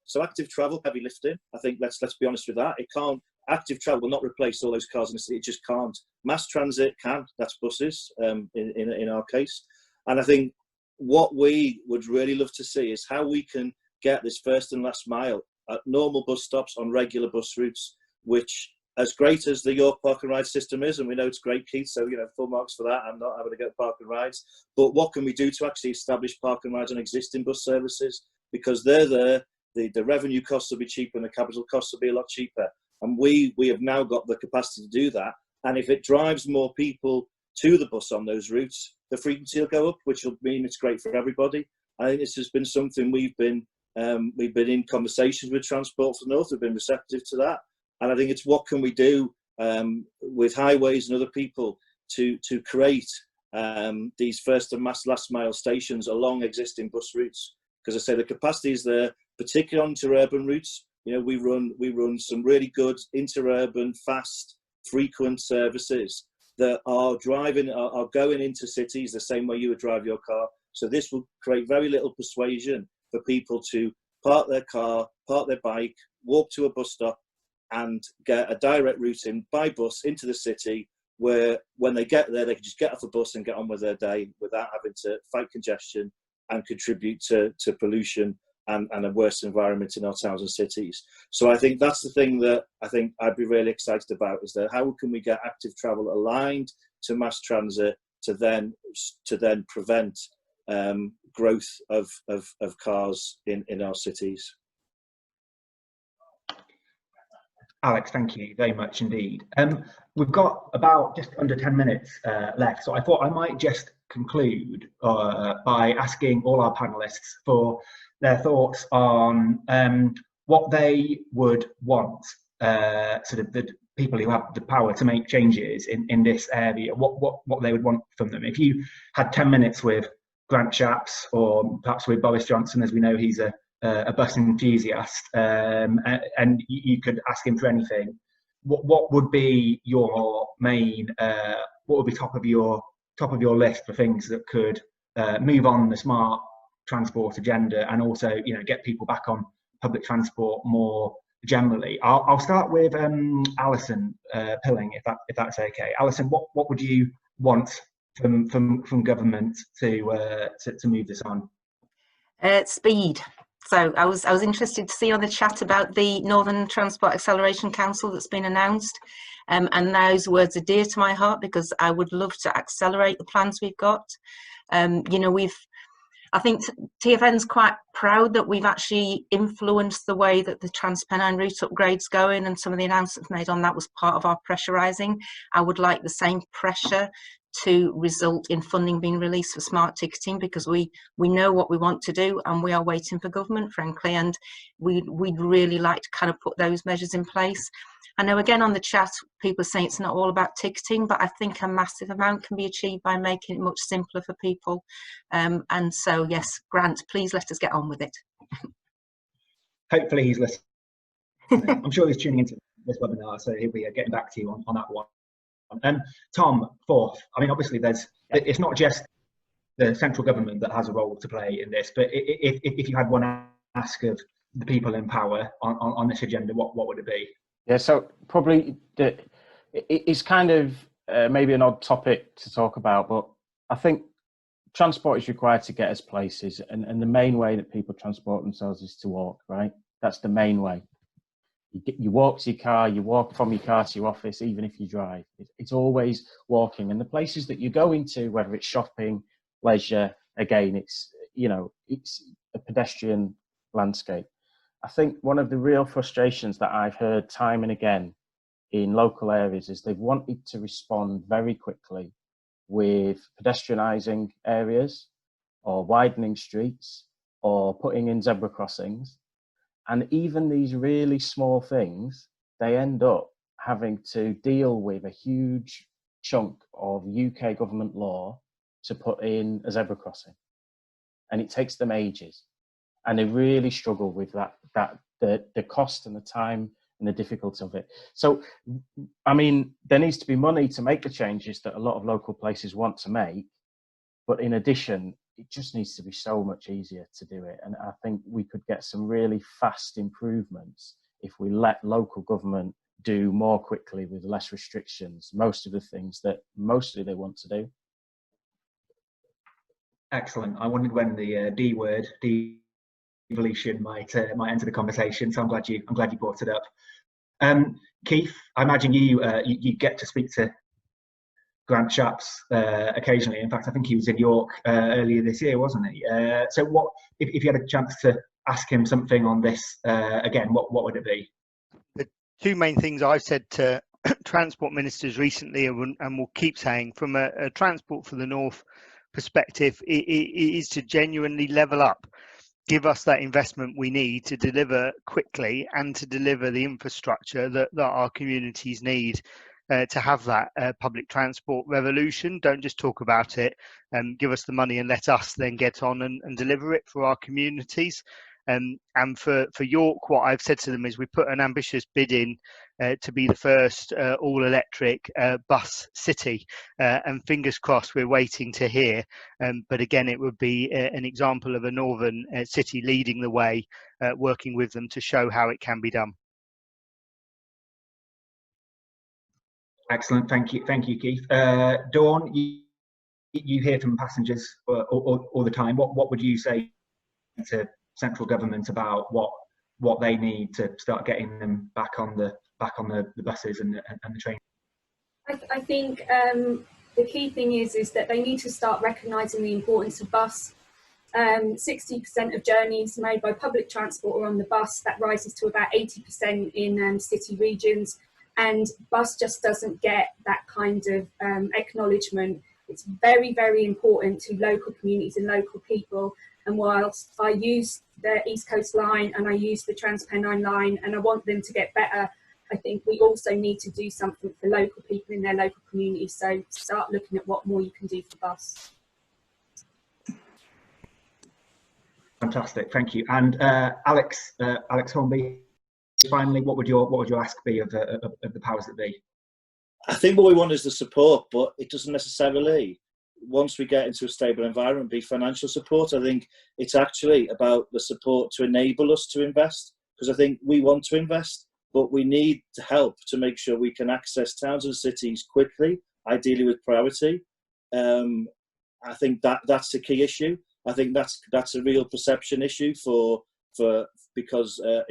So active travel, heavy lifting. I think let's be honest with that. Active travel will not replace all those cars in the city. It just can't. Mass transit can. That's buses in our case. And I think what we would really love to see is how we can get this first and last mile at normal bus stops on regular bus routes, which, as great as the York Park and Ride system is, and we know it's great, Keith, so full marks for that. I'm not having to go park and rides, but what can we do to actually establish park and rides on existing bus services? Because they're there, the revenue costs will be cheaper and the capital costs will be a lot cheaper, and we have now got the capacity to do that. And if it drives more people to the bus on those routes, the frequency will go up, which will mean it's great for everybody. I think this has been something we've been in conversations with Transport for the North. We've been receptive to that, and I think it's what can we do with highways and other people to create these first and last mile stations along existing bus routes. Because I say the capacity is there, particularly on interurban routes. You know, we run some really good interurban, fast, frequent services that are going into cities the same way you would drive your car. So this will create very little persuasion for people to park their car, park their bike, walk to a bus stop, and get a direct route in by bus into the city, where when they get there, they can just get off a bus and get on with their day without having to fight congestion and contribute to pollution and a worse environment in our towns and cities. So I think that's the thing that I think I'd be really excited about, is that how can we get active travel aligned to mass transit to then prevent growth of cars in our cities. Alex, thank you very much indeed. We've got about just under 10 minutes left, so I thought I might just conclude by asking all our panellists for their thoughts on what they would want, sort of the people who have the power to make changes in this area, what they would want from them. If you had 10 minutes with Grant Shapps, or perhaps with Boris Johnson, as we know he's a bus enthusiast, and you could ask him for anything, what would be your main, what would be top of your list for things that could move on the smart transport agenda, and also, you know, get people back on public transport more generally? I'll start with Alison Pilling, if that's okay. Alison, what would you want from government to move this on? Speed. So I was interested to see on the chat about the Northern Transport Acceleration Council that's been announced, and those words are dear to my heart, because I would love to accelerate the plans we've got. You know, I think TfN's quite proud that we've actually influenced the way that the Transpennine route upgrade's going, and some of the announcements made on that was part of our pressurising. I would like the same pressure to result in funding being released for smart ticketing, because we know what we want to do, and we are waiting for government, frankly, and we'd really like to kind of put those measures in place. I know, again, on the chat, people are saying it's not all about ticketing, but I think a massive amount can be achieved by making it much simpler for people. And so, yes, Grant, please let us get on with it. Hopefully he's listening. I'm sure he's tuning into this webinar, so he'll be getting back to you on that one. Tom, fourth. I mean, obviously, it's not just the central government that has a role to play in this, but if you had one ask of the people in power on this agenda, what would it be? Yeah, so probably it's kind of maybe an odd topic to talk about, but I think transport is required to get us places, and the main way that people transport themselves is to walk, right? That's the main way. You walk to your car, you walk from your car to your office, even if you drive. It's always walking. And the places that you go into, whether it's shopping, leisure, again, it's a pedestrian landscape. I think one of the real frustrations that I've heard time and again in local areas is they've wanted to respond very quickly with pedestrianising areas, or widening streets, or putting in zebra crossings. And even these really small things, they end up having to deal with a huge chunk of UK government law to put in a zebra crossing. And it takes them ages. And they really struggle with the cost and the time and the difficulty of it. So, I mean, there needs to be money to make the changes that a lot of local places want to make. But in addition, it just needs to be so much easier to do it. And I think we could get some really fast improvements if we let local government do more quickly with less restrictions, most of the things that mostly they want to do. Excellent. I wondered when the D word, devolution, might enter the conversation. So I'm glad you brought it up. Keith, I imagine you get to speak to Grant Shapps occasionally. In fact, I think he was in York earlier this year, wasn't he? So what, if you had a chance to ask him something on this again, what would it be? The two main things I've said to transport ministers recently, and will keep saying, from a Transport for the North perspective, it is to genuinely level up, give us that investment we need to deliver quickly and to deliver the infrastructure that our communities need. To have that public transport revolution. Don't just talk about it, give us the money and let us then get on and deliver it for our communities. And for York, what I've said to them is we put an ambitious bid in to be the first all-electric bus city, and fingers crossed we're waiting to hear. But again, it would be an example of a northern city leading the way, working with them to show how it can be done. Excellent, thank you, Keith. Dawn, you hear from passengers all the time. What would you say to central government about what they need to start getting them back on the buses and the trains? I think the key thing is that they need to start recognising the importance of bus. 60% of journeys made by public transport are on the bus. That rises to about 80% in city regions, and bus just doesn't get that kind of acknowledgement. It's very, very important to local communities and local people. And whilst I use the East Coast line and I use the Transpennine line and I want them to get better, I think we also need to do something for local people in their local communities. So start looking at what more you can do for bus. Fantastic, thank you. And Alex Hornby, finally, what would your ask be of the powers that be? I think what we want is the support, but it doesn't necessarily, once we get into a stable environment, be financial support. I think it's actually about the support to enable us to invest, because I think we want to invest, but we need to help to make sure we can access towns and cities quickly, ideally with priority. I think that's the key issue. I think that's a real perception issue because I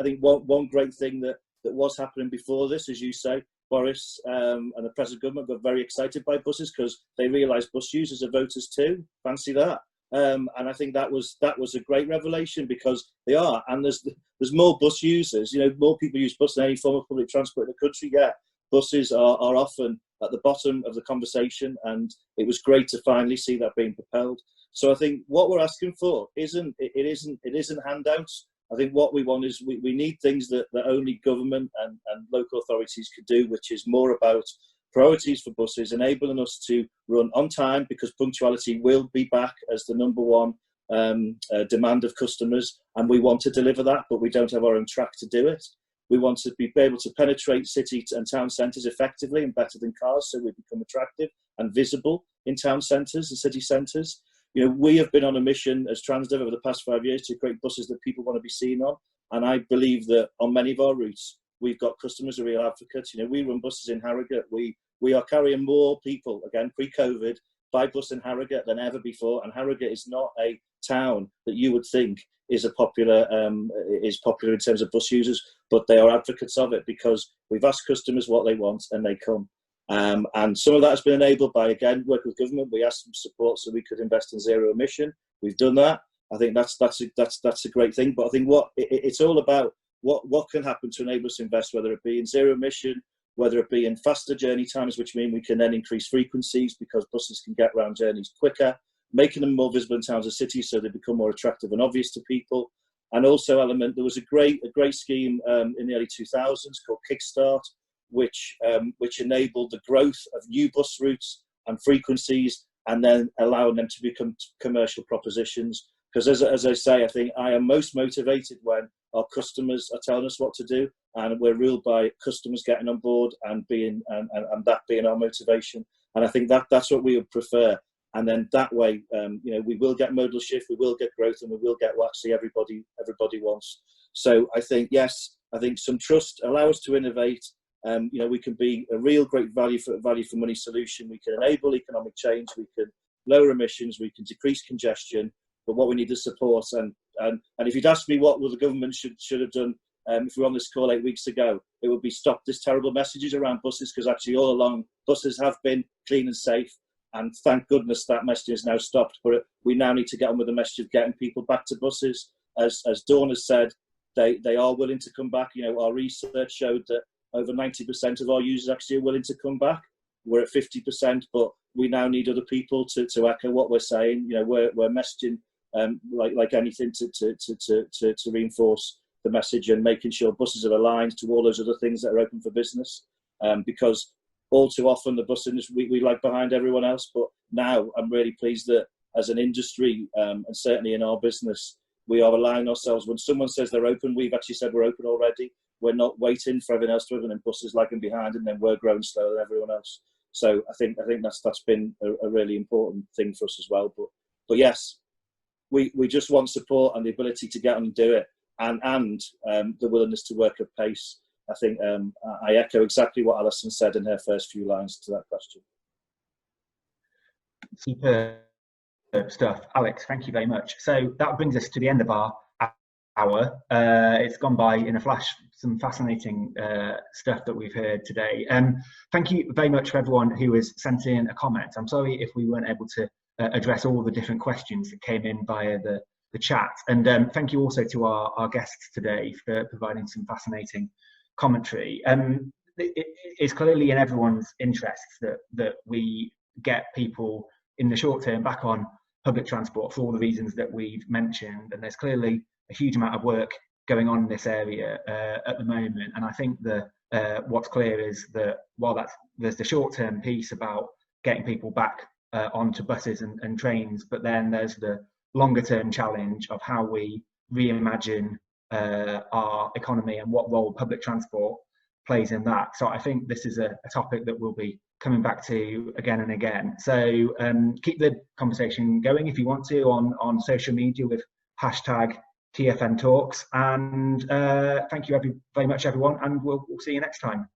think one great thing that was happening before this, as you say, Boris and the present government got very excited by buses because they realised bus users are voters too. Fancy that! And I think that was a great revelation, because they are, and there's more bus users. You know, more people use bus than any form of public transport in the country. Yeah, buses are often at the bottom of the conversation, and it was great to finally see that being propelled. So I think what we're asking for isn't handouts. I think what we want is we need things that only government and local authorities could do, which is more about priorities for buses, enabling us to run on time, because punctuality will be back as the number one demand of customers, and we want to deliver that, but we don't have our own track to do it. We want to be able to penetrate city and town centres effectively and better than cars, so we become attractive and visible in town centres and city centres. You know, we have been on a mission as Transdev over the past 5 years to create buses that people want to be seen on, and I believe that on many of our routes we've got customers who are real advocates. You know, we run buses in Harrogate. We are carrying more people, again pre-COVID, by bus in Harrogate than ever before, and Harrogate is not a town that you would think is popular in terms of bus users, but they are advocates of it because we've asked customers what they want and they come. And some of that has been enabled by, again, work with government. We asked them support so we could invest in zero emission. We've done that. I think that's a great thing. But I think it's all about what can happen to enable us to invest, whether it be in zero emission, whether it be in faster journey times, which mean we can then increase frequencies because buses can get around journeys quicker, making them more visible in towns and cities so they become more attractive and obvious to people. And also there was a great scheme in the early 2000s called Kickstart, which enabled the growth of new bus routes and frequencies, and then allowing them to become commercial propositions. Because as I say, I think I am most motivated when our customers are telling us what to do, and we're ruled by customers getting on board and that being our motivation. And I think that's what we would prefer. And then that way, we will get modal shift, we will get growth, and we will get what actually everybody wants. So I think, yes, I think some trust, allow us to innovate. We can be a real great value for money solution. We can enable economic change. We can lower emissions. We can decrease congestion. But what we need is support. And if you'd asked me what the government should have done if we were on this call 8 weeks ago, it would be stop this terrible messages around buses, because actually all along buses have been clean and safe. And thank goodness that message is now stopped. But we now need to get on with the message of getting people back to buses. As Dawn has said, they are willing to come back. Our research showed that over 90% of our users actually are willing to come back. We're at 50%, but we now need other people to echo what we're saying. We're messaging like anything to reinforce the message and making sure buses are aligned to all those other things that are open for business. Because all too often the bus industry, we lag behind everyone else. But now I'm really pleased that as an industry, and certainly in our business, we are aligning ourselves. When someone says they're open, we've actually said we're open already. We're not waiting for everyone else to open and buses lagging behind, and then we're growing slower than everyone else. So I think that's been a really important thing for us as well. But yes, we just want support and the ability to get on and do it, and the willingness to work at pace. I think I echo exactly what Alison said in her first few lines to that question. Superb stuff, Alex. Thank you very much. So that brings us to the end of our hour. It's gone by in a flash. Some fascinating stuff that we've heard today. Thank you very much for everyone who has sent in a comment. I'm sorry if we weren't able to address all the different questions that came in via the chat. And thank you also to our guests today for providing some fascinating commentary. It's clearly in everyone's interests that we get people in the short term back on public transport for all the reasons that we've mentioned. And there's clearly a huge amount of work going on in this area at the moment, and I think what's clear is that while there's the short-term piece about getting people back onto buses and trains, but then there's the longer-term challenge of how we reimagine our economy and what role public transport plays in that. So I think this is a topic that we'll be coming back to again and again. So keep the conversation going if you want to on social media with hashtag TFN Talks, and thank you very much everyone, and we'll see you next time.